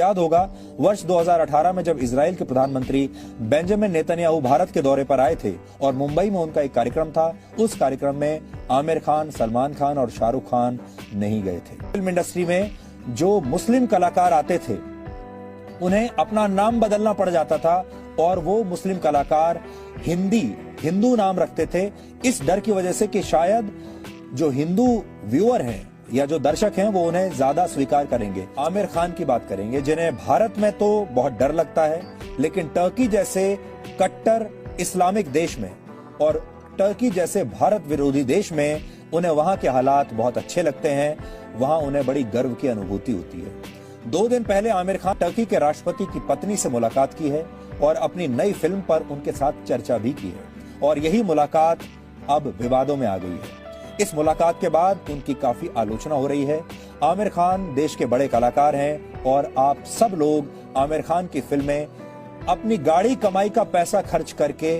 याद होगा वर्ष 2018 में जब इजराइल के प्रधानमंत्री बेंजामिन नेतन्याहू भारत के दौरे पर आए थे और मुंबई में उनका एक कार्यक्रम था, उस कार्यक्रम में आमिर खान, सलमान खान और शाहरुख खान नहीं गए थे। फिल्म इंडस्ट्री में जो मुस्लिम कलाकार आते थे उन्हें अपना नाम बदलना पड़ जाता था और वो मुस्लिम कलाकार हिंदू नाम रखते थे, इस डर की वजह से कि शायद जो हिंदू व्यूअर हैं या जो दर्शक हैं वो उन्हें ज्यादा स्वीकार करेंगे। आमिर खान की बात करेंगे, जिन्हें भारत में तो बहुत डर लगता है, लेकिन टर्की जैसे कट्टर इस्लामिक देश में और टर्की जैसे भारत विरोधी देश में उन्हें वहां के हालात बहुत अच्छे लगते हैं, वहां उन्हें बड़ी गर्व की अनुभूति होती है। 2 दिन पहले आमिर खान टर्की के राष्ट्रपति की पत्नी से मुलाकात की है और अपनी नई फिल्म पर उनके साथ चर्चा भी की है और यही मुलाकात अब विवादों में आ गई है। इस मुलाकात के बाद उनकी काफी आलोचना हो रही है। आमिर खान देश के बड़े कलाकार हैं और आप सब लोग आमिर खान की फिल्में अपनी गाड़ी कमाई का पैसा खर्च करके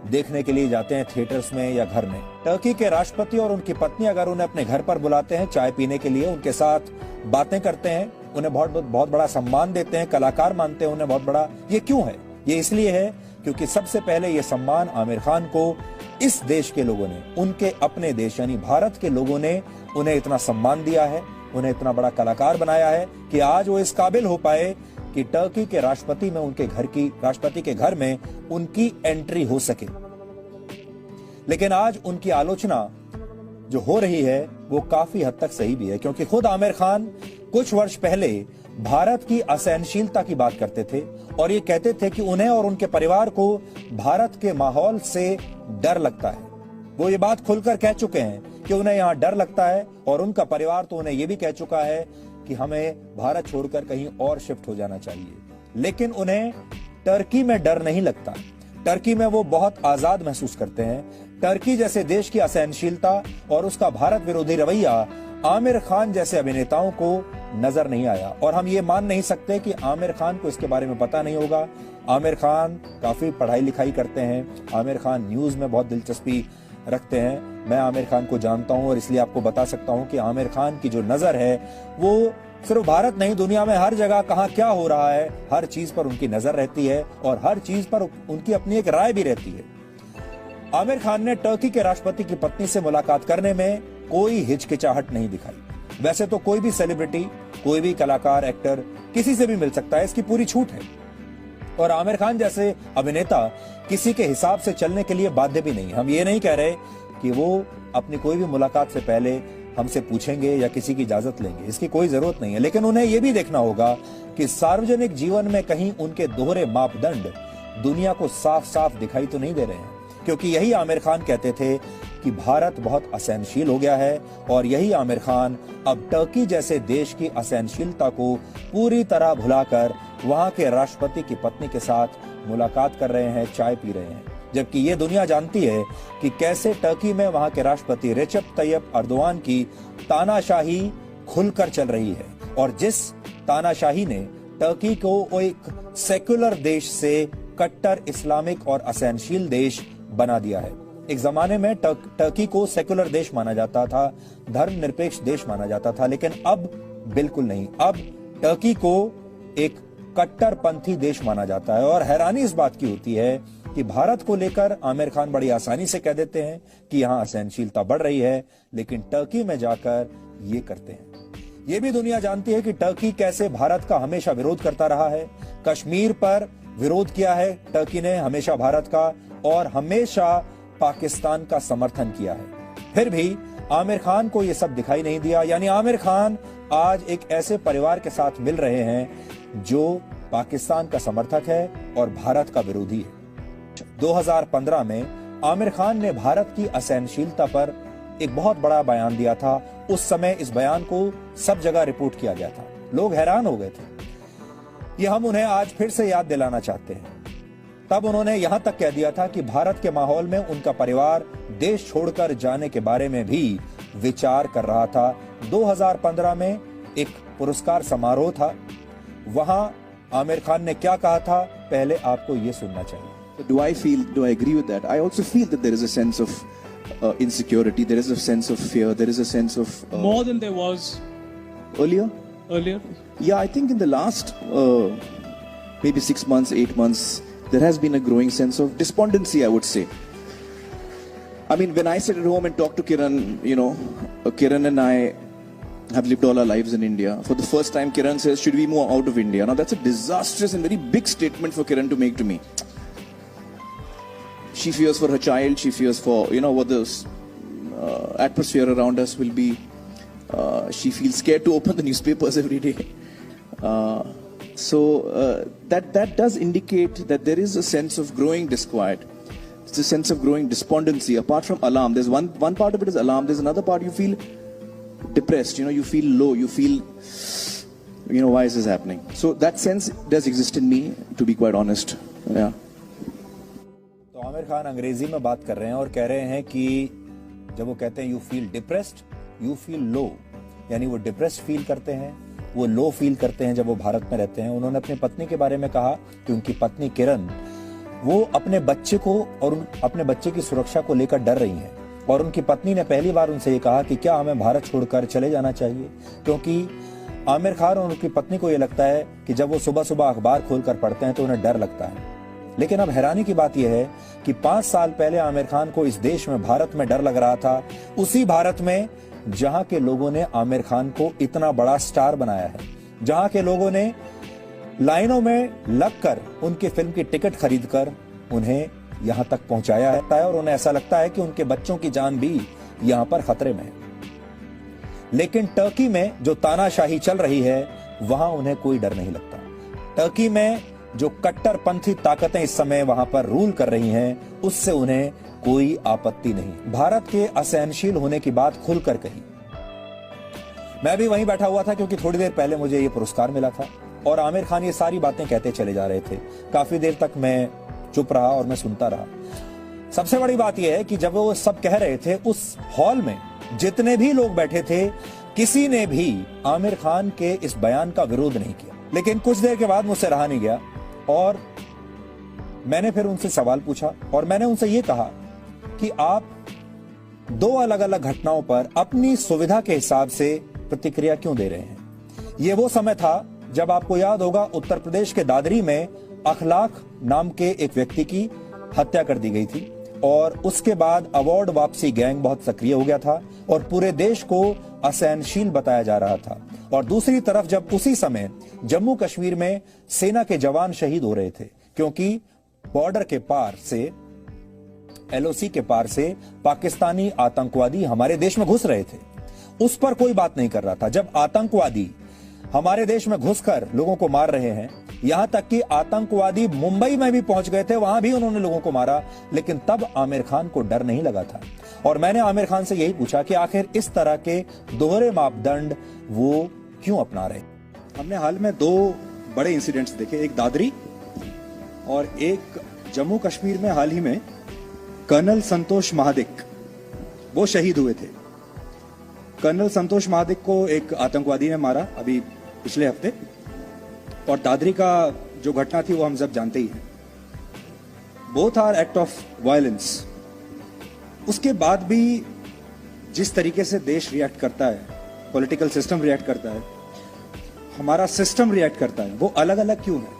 देखने के लिए जाते हैं थिएटर्स में या घर में। टर्की के राष्ट्रपति और उनकी पत्नी अगर उन्हें अपने घर पर बुलाते हैं चाय पीने के लिए, उनके साथ बातें करते हैं, उन्हें बहुत बड़ा सम्मान देते हैं, कलाकार मानते हैं उन्हें बहुत बड़ा, ये क्यों है? ये इसलिए है क्योंकि सबसे पहले ये सम्मान आमिर खान को इस देश के लोगों ने, उनके अपने देश यानी भारत के लोगों ने उन्हें इतना सम्मान दिया है, उन्हें इतना बड़ा कलाकार बनाया है कि आज वो इस काबिल हो पाए कि टर्की के राष्ट्रपति के घर में उनकी एंट्री हो सके। लेकिन आज उनकी आलोचना जो हो रही है वो काफी हद तक सही भी है, क्योंकि खुद आमिर खान कुछ वर्ष पहले भारत की असहनशीलता की बात करते थे और ये कहते थे कि उन्हें और उनके परिवार को भारत के माहौल से डर लगता है। वो ये बात खुलकर कह चुके हैं कि उन्हें यहाँ डर लगता है और उनका परिवार तो उन्हें ये भी कह चुका है कि हमें भारत छोड़कर कहीं और शिफ्ट हो जाना चाहिए। लेकिन उन्हें टर्की में डर नहीं लगता। टर्की में वो बहुत आजाद महसूस करते हैं। टर्की जैसे देश की असहनशीलता और उसका भारत विरोधी रवैया आमिर खान जैसे अभिनेताओं को नजर नहीं आया और हम ये मान नहीं सकते कि आमिर खान को इसके बारे में पता नहीं होगा। आमिर खान काफी पढ़ाई लिखाई करते हैं, आमिर खान न्यूज में बहुत दिलचस्पी रखते हैं। मैं आमिर खान को जानता हूं और इसलिए आपको बता सकता हूं कि आमिर खान की जो नजर है वो सिर्फ भारत नहीं, दुनिया में हर जगह कहां क्या हो रहा है हर चीज पर उनकी नजर रहती है और हर चीज पर उनकी अपनी एक राय भी रहती है। आमिर खान ने टर्की के राष्ट्रपति की पत्नी से मुलाकात करने में कोई हिचकिचाहट नहीं दिखाई। वैसे तो कोई भी सेलिब्रिटी, कोई भी कलाकार, एक्टर किसी से भी मिल सकता है, इसकी पूरी छूट है और आमिर खान जैसे अभिनेता किसी के हिसाब से चलने के लिए बाध्य भी नहीं। हम ये नहीं कह रहे कि वो अपनी कोई भी मुलाकात से पहले हमसे पूछेंगे या किसी की इजाजत लेंगे, इसकी कोई जरूरत नहीं है। लेकिन उन्हें यह भी देखना होगा कि सार्वजनिक जीवन में कहीं उनके दोहरे मापदंड दुनिया को साफ साफ दिखाई तो नहीं दे रहे हैं, क्योंकि यही आमिर खान कहते थे कि भारत बहुत असहनशील हो गया है और यही आमिर खान अब टर्की जैसे देश की असहनशीलता को पूरी तरह भुलाकर वहां के राष्ट्रपति की पत्नी के साथ मुलाकात कर रहे हैं, चाय पी रहे हैं। जबकि ये दुनिया जानती है कि कैसे टर्की में वहां के राष्ट्रपति रेचेप तैयप अर्दोआन की तानाशाही खुलकर चल रही है और जिस तानाशाही ने टर्की को एक सेक्युलर देश से कट्टर इस्लामिक और असहनशील देश बना दिया है। एक जमाने में टर्की को सेक्युलर देश माना जाता था, धर्मनिरपेक्ष देश माना जाता था, लेकिन अब बिल्कुल नहीं। अब टर्की को एक कट्टरपंथी देश माना जाता है और हैरानी इस बात की होती है कि भारत को लेकर आमिर खान बड़ी आसानी से कह देते हैं कि यहाँ असहनशीलता बढ़ रही है, लेकिन टर्की में जाकर ये करते हैं। ये भी दुनिया जानती है कि टर्की कैसे भारत का हमेशा विरोध करता रहा है। कश्मीर पर विरोध किया है टर्की ने हमेशा भारत का और हमेशा पाकिस्तान का समर्थन किया है। फिर भी आमिर खान को यह सब दिखाई नहीं दिया, यानी आमिर खान आज एक ऐसे परिवार के साथ मिल रहे हैं जो पाकिस्तान का समर्थक है और भारत का विरोधी है। 2015 में आमिर खान ने भारत की असहनशीलता पर एक बहुत बड़ा बयान दिया था। उस समय इस बयान को सब जगह रिपोर्ट किया गया था, लोग हैरान हो गए थे। ये हम उन्हें आज फिर से याद दिलाना चाहते हैं। तब उन्होंने यहां तक कह दिया था कि भारत के माहौल में उनका परिवार देश छोड़कर जाने के बारे में भी विचार कर रहा था। 2015 में एक पुरस्कार समारोह था, वहां आमिर खान ने क्या कहा था, पहले आपको ये सुनना चाहिए। Do I agree with that? I also feel that there is a sense of insecurity, there is a sense of fear, there is a sense of more than there was earlier. earlier? Yeah, I think in the last maybe 6 months, 8 months, there has been a growing sense of despondency, I would say. I mean, when I sit at home and talk to Kiran, Kiran and I have lived all our lives in India. For the first time, Kiran says, should we move out of India? Now, that's a disastrous and very big statement for Kiran to make to me. She fears for her child. She fears for, what the atmosphere around us will be. She feels scared to open the newspapers every day. So that does indicate that there is a sense of growing disquiet. It's a sense of growing despondency. Apart from alarm, there's one part of it is alarm. There's another part you feel depressed. You feel low. You feel, why is this happening? So that sense does exist in me, to be quite honest. Yeah. तो आमिर खान अंग्रेजी में बात कर रहे हैं और कह रहे हैं कि जब वो कहते हैं you feel depressed, you feel low, यानी वो डिप्रेस्ड फील करते हैं, वो लो फील करते हैं जब वो भारत में रहते हैं। उन्होंने अपनी पत्नी के बारे में कहा कि उनकी पत्नी किरण वो अपने बच्चे को और अपने बच्चे की सुरक्षा को लेकर डर रही हैं और उनकी पत्नी ने पहली बार उनसे ये कहा कि क्या हमें भारत छोड़कर चले जाना चाहिए, क्योंकि आमिर खान और उनकी पत्नी को ये लगता है कि जब वो सुबह सुबह अखबार खोलकर पढ़ते हैं तो उन्हें डर लगता है। लेकिन अब हैरानी की बात यह है कि 5 साल पहले आमिर खान को इस देश में, भारत में डर लग रहा था, उसी भारत में जहां के लोगों ने आमिर खान को इतना बड़ा स्टार बनाया है, जहां के लोगों ने लाइनों में लगकर उनकी फिल्म की टिकट खरीदकर उन्हें यहां तक पहुंचाया है और उन्हें ऐसा लगता है कि उनके बच्चों की जान भी यहां पर खतरे में है। लेकिन टर्की में जो तानाशाही चल रही है वहां उन्हें कोई डर नहीं लगता। टर्की में जो कट्टरपंथी ताकतें इस समय वहां पर रूल कर रही हैं, उससे उन्हें कोई आपत्ति नहीं। भारत के असहनशील होने की बात खुलकर कही। मैं भी वहीं बैठा हुआ था क्योंकि थोड़ी देर पहले मुझे ये पुरस्कार मिला था और आमिर खान ये सारी बातें कहते चले जा रहे थे। काफी देर तक मैं चुप रहा और मैं सुनता रहा। सबसे बड़ी बात यह है कि जब वो सब कह रहे थे, उस हॉल में जितने भी लोग बैठे थे, किसी ने भी आमिर खान के इस बयान का विरोध नहीं किया। लेकिन कुछ देर के बाद मुझसे रहा नहीं गया और मैंने फिर उनसे सवाल पूछा और मैंने उनसे ये कहा कि आप 2 अलग अलग घटनाओं पर अपनी सुविधा के हिसाब से प्रतिक्रिया क्यों दे रहे हैं। यह वो समय था जब आपको याद होगा उत्तर प्रदेश के दादरी में अखलाक नाम के एक व्यक्ति की हत्या कर दी गई थी और उसके बाद अवार्ड वापसी गैंग बहुत सक्रिय हो गया था और पूरे देश को असहनशील बताया जा रहा था। और दूसरी तरफ जब उसी समय जम्मू कश्मीर में सेना के जवान शहीद हो रहे थे क्योंकि बॉर्डर के पार से, एलओसी के पार से पाकिस्तानी आतंकवादी हमारे देश में घुस रहे थे, उस पर कोई बात नहीं कर रहा था। जब आतंकवादी हमारे देश में घुसकर लोगों को मार रहे हैं, यहां तक कि आतंकवादी मुंबई में भी पहुंच गए थे, वहां भी उन्होंने लोगों को मारा, लेकिन तब आमिर खान को डर नहीं लगा था। और मैंने आमिर खान से यही पूछा कि आखिर इस तरह के दोहरे मापदंड वो क्यों अपना रहे। हमने हाल में 2 बड़े इंसिडेंट्स देखे, एक दादरी और एक जम्मू कश्मीर में हाल ही में कर्नल संतोष महादिक, वो शहीद हुए थे। कर्नल संतोष महादिक को एक आतंकवादी ने मारा अभी पिछले हफ्ते, और दादरी का जो घटना थी वो हम सब जानते ही हैं। Both are act of violence. उसके बाद भी जिस तरीके से देश रिएक्ट करता है, पॉलिटिकल सिस्टम रिएक्ट करता है, हमारा सिस्टम रिएक्ट करता है, वो अलग अलग क्यों है।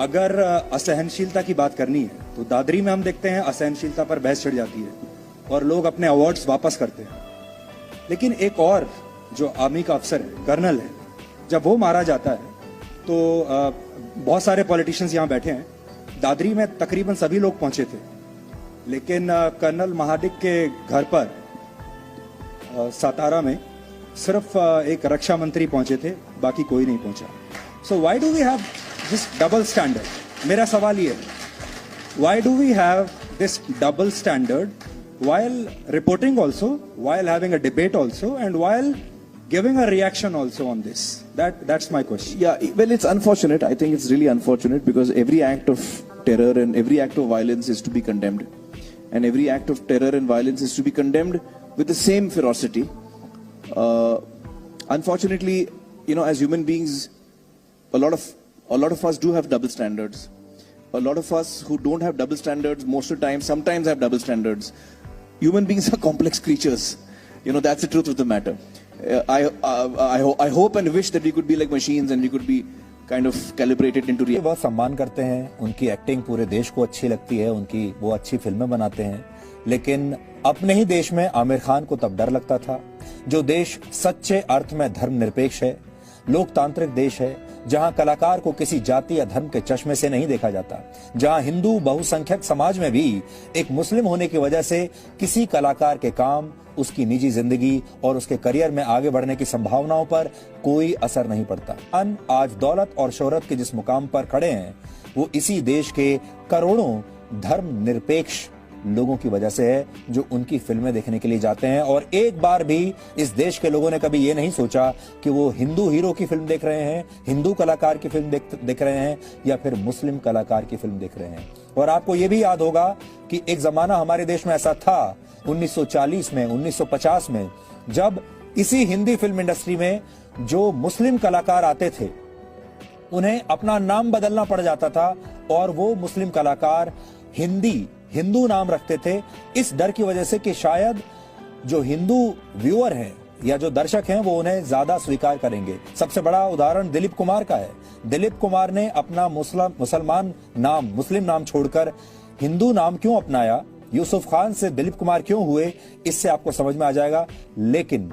अगर असहनशीलता की बात करनी है तो दादरी में हम देखते हैं असहनशीलता पर बहस छिड़ जाती है और लोग अपने अवार्ड्स वापस करते हैं। लेकिन एक और जो आर्मी का अफसर है, कर्नल है, जब वो मारा जाता है तो बहुत सारे पॉलिटिशियंस यहाँ बैठे हैं। दादरी में तकरीबन सभी लोग पहुंचे थे, लेकिन कर्नल महादिक के घर पर सातारा में सिर्फ एक रक्षा मंत्री पहुंचे थे, बाकी कोई नहीं पहुंचा। So why do we have this double standard. मेरा सवाल ये है, why do we have this double standard while reporting also, while having a debate also, and while giving a reaction also on this? That's my question. Yeah, well, it's unfortunate. I think it's really unfortunate because every act of terror and every act of violence is to be condemned, and every act of terror and violence is to be condemned with the same ferocity. Unfortunately, as human beings, a lot of us do have double standards. A lot of us who don't have double standards most of the time sometimes have double standards. Human beings are complex creatures. That's the truth of the matter. I hope and wish that we could be like machines and we could be kind of calibrated into reality. बहुत सम्मान करते हैं, उनकी acting पूरे देश को अच्छी लगती है, उनकी वो अच्छी फिल्में बनाते हैं, लेकिन अपने ही देश में आमिर खान को तब डर लगता था। जो देश सच्चे अर्थ में धर्मनिरपेक्ष है, लोकतांत्रिक देश है, जहां कलाकार को किसी जाति या धर्म के चश्मे से नहीं देखा जाता, जहां हिंदू बहुसंख्यक समाज में भी एक मुस्लिम होने की वजह से किसी कलाकार के काम, उसकी निजी जिंदगी और उसके करियर में आगे बढ़ने की संभावनाओं पर कोई असर नहीं पड़ता। आज दौलत और शोहरत के जिस मुकाम पर खड़े हैं, वो इसी देश के करोड़ों धर्मनिरपेक्ष लोगों की वजह से है, जो उनकी फिल्में देखने के लिए जाते हैं। और एक बार भी इस देश के लोगों ने कभी ये नहीं सोचा कि वो हिंदू हीरो की फिल्म देख रहे हैं, हिंदू कलाकार की फिल्म देख रहे हैं या फिर मुस्लिम कलाकार की फिल्म देख रहे हैं। और आपको ये भी याद होगा कि एक जमाना हमारे देश में ऐसा था 1940 में, 1950 में, जब इसी हिंदी फिल्म इंडस्ट्री में जो मुस्लिम कलाकार आते थे, उन्हें अपना नाम बदलना पड़ जाता था और वो मुस्लिम कलाकार हिंदू नाम रखते थे, इस डर की वजह से कि शायद जो हिंदू व्यूअर हैं या जो दर्शक हैं वो उन्हें ज्यादा स्वीकार करेंगे। सबसे बड़ा उदाहरण दिलीप कुमार का है। दिलीप कुमार ने अपना मुस्लिम नाम छोड़कर हिंदू नाम क्यों अपनाया, यूसुफ खान से दिलीप कुमार क्यों हुए, इससे आपको समझ में आ जाएगा। लेकिन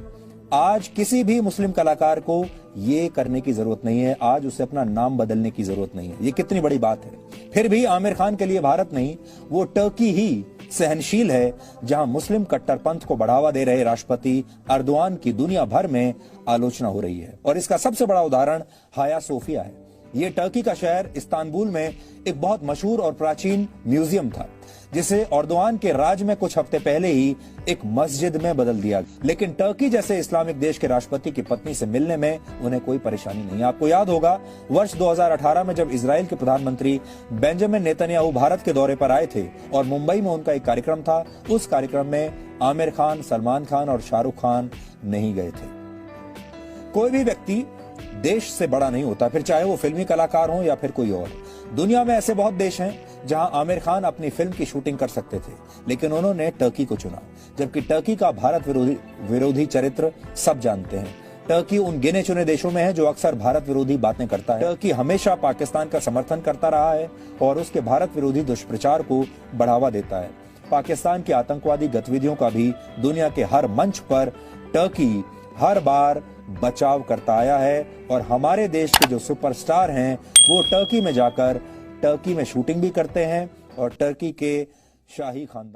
आज किसी भी मुस्लिम कलाकार को ये करने की जरूरत नहीं है, आज उसे अपना नाम बदलने की जरूरत नहीं है। ये कितनी बड़ी बात है। फिर भी आमिर खान के लिए भारत नहीं, वो टर्की ही सहनशील है, जहां मुस्लिम कट्टरपंथ को बढ़ावा दे रहे राष्ट्रपति अर्दोआन की दुनिया भर में आलोचना हो रही है। और इसका सबसे बड़ा उदाहरण हाया सोफिया है। ये टर्की का शहर इस्तांबुल में एक बहुत मशहूर और प्राचीन म्यूजियम था, जिसे अर्दोआन के राज में कुछ हफ्ते पहले ही एक मस्जिद में बदल दिया। लेकिन टर्की जैसे इस्लामिक देश के राष्ट्रपति की पत्नी से मिलने में उन्हें कोई परेशानी नहीं। आपको याद होगा वर्ष 2018 में जब इजराइल के प्रधानमंत्री बेंजामिन नेतन्याहू भारत के दौरे पर आए थे और मुंबई में उनका एक कार्यक्रम था, उस कार्यक्रम में आमिर खान, सलमान खान और शाहरुख खान नहीं गए थे। कोई भी व्यक्ति देश से बड़ा नहीं होता, फिर चाहे वो फिल्मी कलाकार हो या फिर कोई और। दुनिया में ऐसे बहुत देश हैं जहां आमिर खान अपनी फिल्म की शूटिंग कर सकते थे, लेकिन उन्होंने टर्की को चुना, जबकि टर्की का भारत विरोधी चरित्र सब जानते हैं। टर्की उन गिने चुने देशों में है जो अक्सर भारत विरोधी बातें करता है। टर्की हमेशा पाकिस्तान का समर्थन करता रहा है और उसके भारत विरोधी दुष्प्रचार को बढ़ावा देता है। पाकिस्तान की आतंकवादी गतिविधियों का भी दुनिया के हर मंच पर टर्की हर बार बचाव करता आया है। और हमारे देश के जो सुपरस्टार हैं वो टर्की में जाकर टर्की में शूटिंग भी करते हैं और टर्की के शाही खानदान